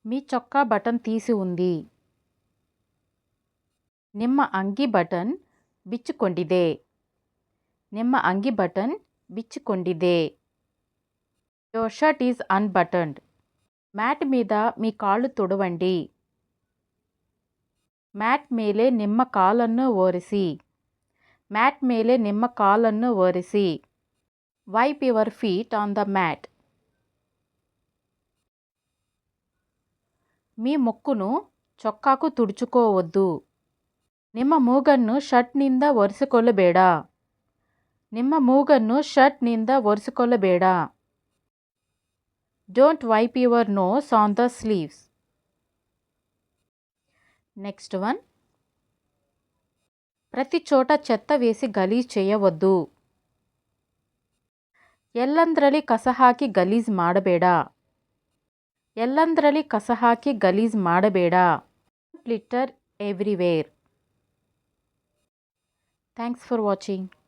మీ చొక్కా బటన్ తీసి ఉంది. ನಿಮ್ಮ ಅಂಗಿ ಬಟನ್ ಬಿಚ್ಚಿಕೊಂಡಿದೆ. ನಿಮ್ಮ ಅಂಗಿ ಬಟನ್ ಬಿಚ್ಚಿಕೊಂಡಿದೆ. Your shirt is unbuttoned. Mat మీద మీ కాళ్ళు తుడవండి. ಮ್ಯಾಟ್ ಮೇಲೆ ನಿಮ್ಮ ಕಾಲನ್ನು ಒರೆಸಿ. ಮ್ಯಾಟ್ ಮೇಲೆ ನಿಮ್ಮ ಕಾಲನ್ನು ಒರೆಸಿ. Wipe your feet on the mat. మీ ಮುಕ್ಕನ್ನು ಚೊಕ್ಕಾకు ತುಡುಚುಕೋವద్దు. ನಿಮ್ಮ ಮೂಗನ್ನು ಶರ್ಟ್ನಿಂದ ಒರೆಸಿಕೊಳ್ಳಬೇಡ. ನಿಮ್ಮ ಮೂಗನ್ನು ಶರ್ಟ್ನಿಂದ ಒರೆಸಿಕೊಳ್ಳಬೇಡ. Don't wipe your nose on the sleeves. Next one. ప్రతి చోట చెత్త వేసి గలీజ్ చేయవద్దు. ಎಲ್ಲಂದ್ರಲ್ಲಿ ಕಸ ಹಾಕಿ ಗಲೀಜ್ ಮಾಡಬೇಡ. ಎಲ್ಲಂದ್ರಲ್ಲಿ ಕಸ ಹಾಕಿ ಗಲೀಜ್ ಮಾಡಬೇಡ. Litre everywhere. Thanks for watching.